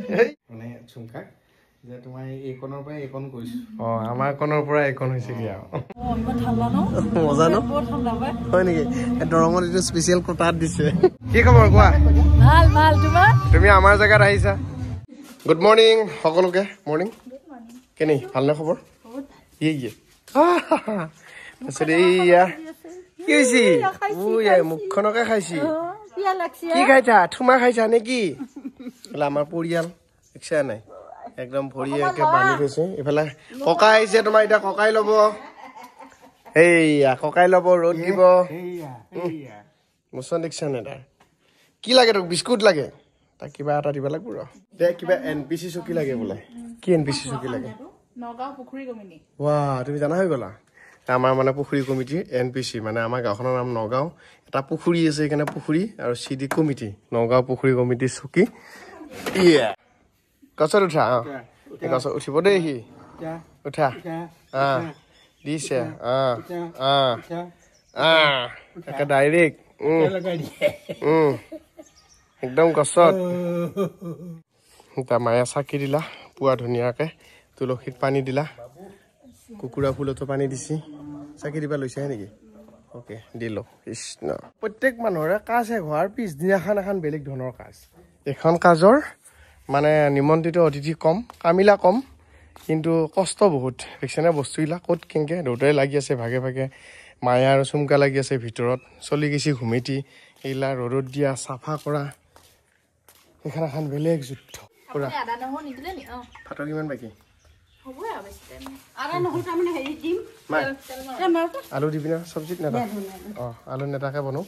মানে চুমকা যে তোমাৰ এইকনৰ পৰা এইকন কৈছো আমাৰ কনৰ পৰা এইকন হৈছে কি আৰু ইমান ঠাণ্ডা ন মজা ন বহুত ঠাণ্ডা হয় নেকি দৰঙত এইটো স্পেচিয়েল কোটাত দিছে কি খবৰ কোৱা ভাল ভাল তোমাৰ তুমি আমাৰ জায়গাত আহিছা গুড মৰ্নিং সকলোকে মৰ্নিং কেনে ভালনে খবৰ ইয়ে এইয়া কি হৈছে মুখখনকে খাইছি কি খাইছা থুমা খাইছা নেকি বোলে আমাৰ পৰিয়াল দেখছা নাই একদম ভৰি একে বান্ধি থৈছে এইফালে ককাই আহিছে তোমাৰ এতিয়া ককাই ল'ব এইয়া ককাই ল'ব ৰ'দ দিব মোচন দেখছা নাই তাৰ কি লাগে তোক বিস্কুট লাগে তাক কিবা এটা দিব লাগিব ৰ দে কিবা এনপিচি চকী লাগে বোলে কি এনপিচি চকী লাগে নগাঁও পুখুৰী কমিটি ৱাহ তুমি জানা হৈ গ'লা আমাৰ মানে পুখুৰী কমিটি এনপিচি মানে আমাৰ গাঁওখনৰ নাম নগাঁও এটা পুখুৰী আছে সেইকাৰণে পুখুৰী আৰু চিডি কমিটি নগাঁও পুখুৰী কমিটি চকী ইয়া গছত উঠা গছত উঠিব দেই সি উঠা দিছে একে ডাইৰেক্ট একদম গছত তাৰ মায়ে চাকি দিলা পুৱা ধুনীয়াকে তুলসীত পানী দিলা কুকুৰা ফুলতো পানী দিছি চাকি দিবা লৈছে নেকি অকে দিলো কৃষ্ণ প্ৰত্যেক মানুহৰে কাজ শেষ হোৱাৰ পিছদিনাখন এখন বেলেগ ধৰণৰ কাজ এখন কাজৰ মানে নিমন্ত্ৰিত অতিথি কম কামিলা কম কিন্তু কষ্ট বহুত দেখিছেনে বস্তুবিলাক ক'ত কেনেকৈ দেউতাই লাগি আছে ভাগে ভাগে মায়া আৰু চুমকা লাগি আছে ভিতৰত চলি গৈছে ঘুমিটি এইবিলাক ৰ'দত দিয়া চাফা কৰা সেইখন এখন বেলেগ যুদ্ধ পুৰা ভাতৰ কিমান বাকী আলু দিবি না চব্জিত নেতা আলু নেতাকে বনাওঁ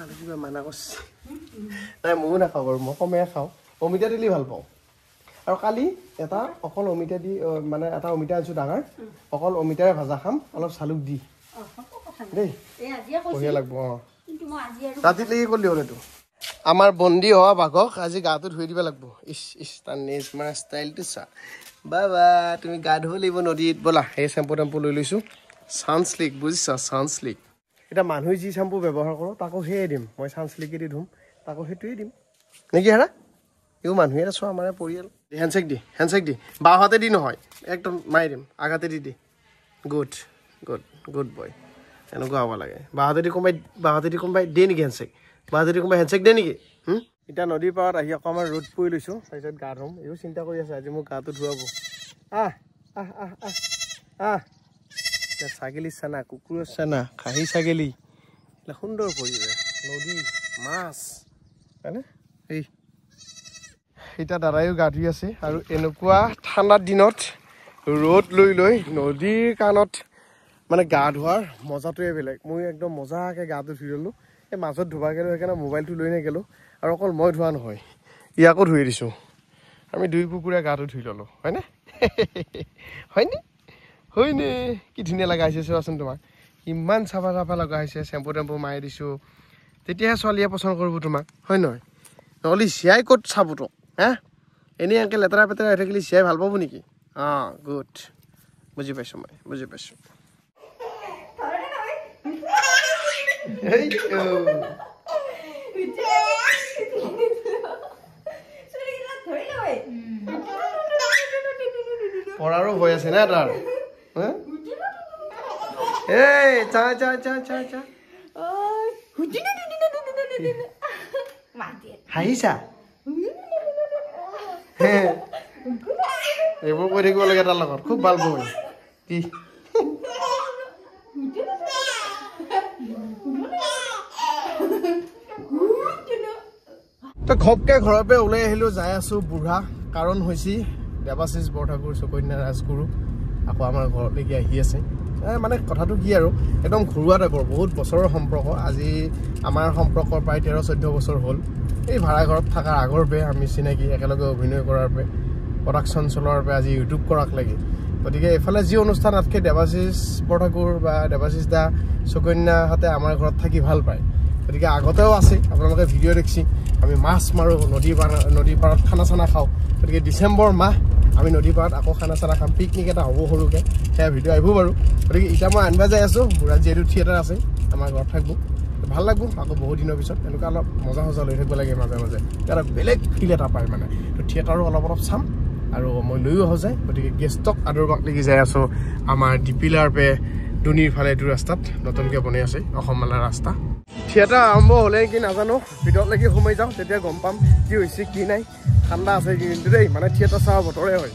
আলু কিবা মানা কৰিছে নাই ময়ো নাখাওঁ বাৰু মই কমে খাওঁ অমিতা দিলে ভাল পাওঁ আৰু কালি এটা অকল অমিতা দি মানে এটা অমিতা আনিছোঁ ডাঙৰ অকল অমিতাৰে ভাজা খাম অলপ চালুক দি দেই বঢ়িয়া লাগিব ৰাতিলৈকে কৰিলি হ'ল এইটো আমাৰ বন্দী হোৱা বাঘক আজি গাটো ধুই দিব লাগিব ইছ তাৰ নেজ মাৰা ষ্টাইলটো চা বাবা তুমি গা ধুব লাগিব নদীত ব'লা সেই চেম্পু টেম্পু লৈ লৈছোঁ ছানস্লিক বুজিছা ছানস্লিক এতিয়া মানুহে যি চেম্পু ব্যৱহাৰ কৰোঁ তাকো সেয়ে দিম মই ছানস্লিকে দি ধুম তাকো সেইটোৱে দিম নেকি হেৰা ইও মানুহে আছোঁ আমাৰ পৰিয়াল হেণ্ডছেক দি বাওঁ হাতে দি নহয় একদম মাৰি দিম আঘাতে দি গুড গুড গুড বয় এনেকুৱা হ'ব লাগে বাওঁ হাতে দি কোনোবাই দিয়ে নেকি হেণ্ডছেক বা যদি কোনোবাই হেণ্ডছেক দিয়ে নেকি এতিয়া নদীৰ পাৰত আহি অকণমান ৰ'দ পৰি লৈছোঁ তাৰপিছত গা ধুম এইও চিন্তা কৰি আছে আজি মোক গাটো ধুৱাব ছাগলী চানা কুকুৰৰ চানা খাহী ছাগলী সুন্দৰ পৰিৱেশ নদী মাছ হয়নে এই এতিয়া দাদাইও গা ধুই আছে আৰু এনেকুৱা ঠাণ্ডাৰ দিনত ৰ'দ লৈ নদীৰ কাণত মানে গা ধোৱাৰ মজাটোৱে বেলেগ মই একদম মজাকৈ গাটো ধুই ল'লোঁ এই মাজত ধুবা গ'লোঁ সেইকাৰণে মোবাইলটো লৈ নগ'লোঁ আৰু অকল মই ধোৱা নহয় ইয়াকো ধুই দিছোঁ আমি দুই কুকুৰে গাটো ধুই ল'লোঁ হয়নে হয়নে কি ধুনীয়া লগা হৈছে চোৱাচোন তোমাক ইমান চাফা লগা হৈছে চেম্পু টেম্পু মাৰি দিছোঁ তেতিয়াহে ছোৱালীয়ে পচন্দ কৰিব তোমাক হয় নহয় নহ'লে চিয়াই ক'ত চাব তোক হা এনেই এনেকৈ লেতেৰা পেতেৰা হৈ থাকিলে চিয়াই ভাল পাব নেকি গুড বুজি পাইছোঁ মই বুজি পাইছোঁ পঢ়াৰো ভয় আছে না তাৰ এই চা হাঁহিছা এইবোৰ কৈ থাকিব লাগে তাৰ লগত খুব ভাল পাব কি তো ঘপকে ঘৰৰ পৰা ওলাই আহিলোঁ যাই আছোঁ বুঢ়া কাৰণ হৈছে দেৱাশিষ বৰঠাকুৰ চকন্যা ৰাজগুৰু আকৌ আমাৰ ঘৰলৈকে আহি আছে মানে কথাটো কি আৰু একদম ঘৰুৱা টাইপৰ বহুত বছৰৰ সম্পৰ্ক আজি আমাৰ সম্পৰ্কৰ প্ৰায় 13-14 বছৰ হ'ল এই ভাড়া ঘৰত থকাৰ আগৰ পৰা আমি চিনাকি একেলগে অভিনয় কৰাৰ পৰা প্ৰডাকশ্যন চলোৱাৰ পৰা আজি ইউটিউব কৰাক লাগে গতিকে এইফালে যি অনুষ্ঠান আতকৈ দেৱাশিষ বৰঠাকুৰ বা দেৱাশিষ দা চকন্যাহঁতে আমাৰ ঘৰত থাকি ভাল পায় গতিকে আগতেও আছে আপোনালোকে ভিডিঅ' দেখিছে আমি মাছ মাৰোঁ নদী পাৰত খানা চানা খাওঁ গতিকে ডিচেম্বৰ মাহ আমি নদী পাৰত আকৌ খানা চানা খাম পিকনিক এটা হ'ব সৰুকৈ সেয়া ভিডিঅ' আহিব বাৰু গতিকে এতিয়া মই আনিব যাই আছোঁ বুঢ়া যিহেতু থিয়েটাৰ আছে আমাৰ ঘৰত থাকোঁ ভাল লাগব আকৌ বহুত দিনৰ পিছত এনেকুৱা অলপ মজা সজা লৈ থাকিব লাগে মাজে মাজে এটা বেলেগ ফিল এটা পায় মানে তো থিয়েটাৰো অলপ চাম আৰু মই লৈও আহোঁ যায় গতিকে গেষ্টক আদৰবাক লাগি যাই আছোঁ আমাৰ ডিপিলাৰ পে দুনিৰ ফালে এইটো ৰাস্তাত নতুনকৈ বনাই আছে অসম মেলা ৰাস্তা থিয়েটাৰ আৰম্ভ হ'লে কি নাজানো ভিতৰলৈকে সোমাই যাওঁ তেতিয়া গম পাম কি হৈছে কি নাই ঠাণ্ডা আছে কিন্তু দেই মানে থিয়েটাৰ চাহ বতৰে হয়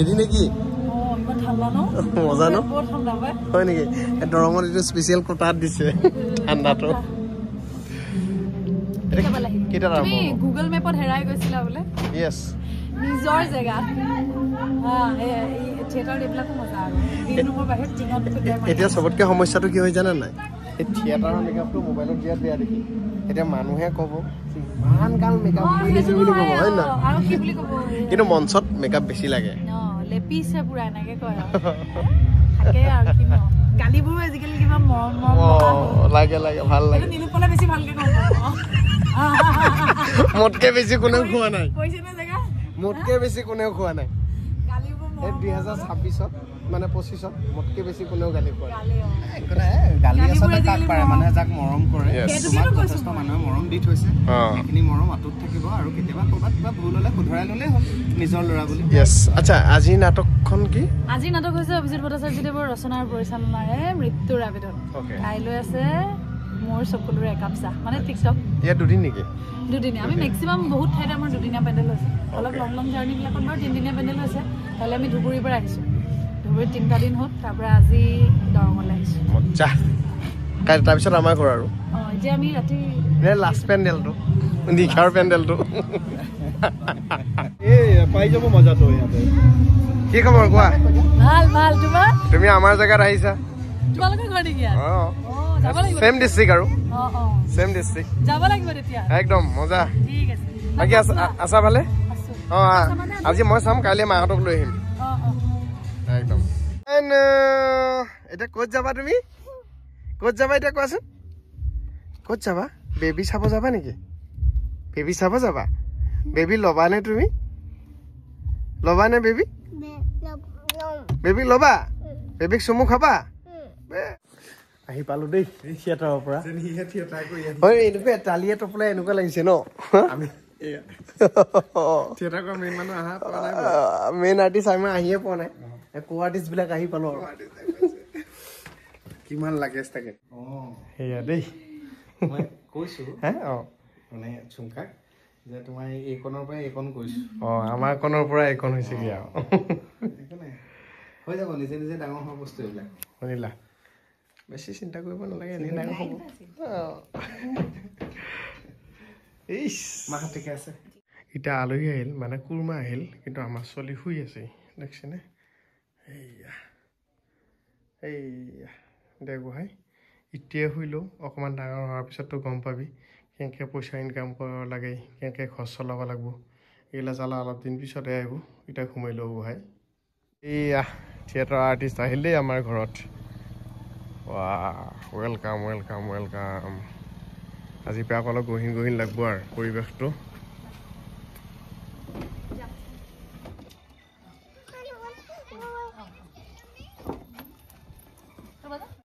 এদিনে কি মজা ন হয় নেকি দৰঙত এইটো স্পেচিয়েল কোটাত দিছে ঠাণ্ডাটো গুগল মেপত হেৰাই গৈছিলা বোলে নিজৰ জেগাত এতিয়া চবতকে সমস্যাটো কি হয় জানা নাই এই থিয়েটাৰৰ মেকআপটো মোবাইলত দিয়াত বেয়া দেখি এতিয়া মানুহে ক'ব ইমান গাল মেকআপ কৰি দিছে বুলি ক'ব হয় নহয় কিন্তু মঞ্চত মেকআপ বেছি লাগে লেপিছে পুৰা এনেকে কয় থাকে আৰু কি গালিবোৰো আজিকালি কিবা মৰম লাগে লাগে ভাল লাগে নিলুপলে বেছি ভালকে কওঁ মোতকে বেছি কোনেও খোৱা নাই কৈছে না জেগা মোতকে বেছি কোনেও খোৱা নাই এই 2026ত মানে 25ত মোতকে বেছি কোনেও গালি খোৱা গালি আচলতে কাক পাৰে মানে যাক মৰম কৰে তোমাক যথেষ্ট মানুহে মৰম দি থৈছে সেইখিনি মৰম আঁতৰত থাকিব আৰু কেতিয়াবা ক'ৰবাত কিবা ভুল হ'লে শুধৰাই ল'লেই হ'ল নিজৰ ল'ৰা বুলি আচ্ছা আজি নাটকখন কি আজি নাটক হৈছে অভিজিত ভট্টাচাৰ্যদেৱৰ ৰচনা আৰু পৰিচালনাৰে মৃত্যুৰ আবেদন কাইলৈ আছে মোৰ সকলোৰে একাপ চাহ মানে টিকটক ইয়াত দুদিন নেকি দুদিনে আমি মেক্সিমাম বহুত ঠাইত আমাৰ দুদিনীয়া পেণ্ডেল হৈছে অলপ লং লং জাৰ্ণিবিলাকত বাৰু 3 দিনীয়া পেণ্ডেল হৈছে কাইলৈ আমি ধুবুৰীৰ পৰা আহিছোঁ ধুবুৰীত 3টা দিন হ'ল তাৰপৰা আজি দৰঙলৈ আহিছোঁ মজা কাইলৈ তাৰপিছত আমাৰ ঘৰ আৰু এতিয়া আমি ৰাতি লাষ্ট পেণ্ডেলটো নিশাৰ পেণ্ডেলটো পাই যাব মজাটো ইয়াতে কি খবৰ কোৱা ভাল ভাল তোমাৰ তুমি আমাৰ জেগাত আহিছা তোমালোকৰ ঘৰ নেকি যাব লাগিব সেম ডিস্ট্ৰিক্ট আৰু সেম ডিস্ট্ৰিক্ট যাব লাগিব তেতিয়া একদম মজা ঠিক আছে বাকী আছা ভালে আজি মই চাম কাইলৈ মাহঁতক লৈ আহিম একদম এতিয়া ক'ত যাবা তুমি ক'ত যাবা এতিয়া কোৱাচোন ক'ত যাবা বেবী চাব যাবা নেকি বেবী চাব যাবা বেবী ল'বানে তুমি ল'বানে বেবী বেবীক ল'বা বেবীক চুমু খাবা আহি পালো দেই থিয়েটাৰৰ পৰা হয় এনেকুৱা তালিয়ে টপলাই এনেকুৱা লাগিছে ন মেইন আৰ্টিষ্ট আমি আহিয়ে পোৱা নাই কো আৰ্টিষ্ট বিলাক আহি পালো আৰু কিমান লাগেজ থাকে সেয়া দেই মই কৈছো মানে চুমকাক যে তোমাৰ এইকণৰ পৰা এইকণ কৈছো আমাৰ কণৰ পৰা এইকণ হৈছেগে আৰু হৈ যাব নিজে নিজে ডাঙৰ হোৱা বস্তু এইবিলাক শুনিলা বেছি চিন্তা কৰিব নালাগে এনেই ডাঙৰ হ'ব মাহঁত ঠিকে আছে এতিয়া আলহী আহিল মানে কুৰমা আহিল কিন্তু আমাৰ ছোৱালী শুই আছে দেখিছেনে এইয়া দে গোহাঁই এতিয়াই শুই লওঁ অকণমান ডাঙৰ হোৱাৰ পিছততো গম পাবি কেনেকৈ পইচা ইনকাম কৰিব লাগে কেনেকৈ ঘৰ চলাব লাগিব এইগিলা জ্বালা অলপ দিন পিছতে আহিব এতিয়া সোমাই লওঁ গোহাঁই এইয়া থিয়েটাৰ আৰ্টিষ্ট আহিল দেই আমাৰ ঘৰত ৱেলকাম ৱেলকাম ৱেলকাম আজি পৰা অলপ গহীন গহীন লাগব আৰু পৰিৱেশটো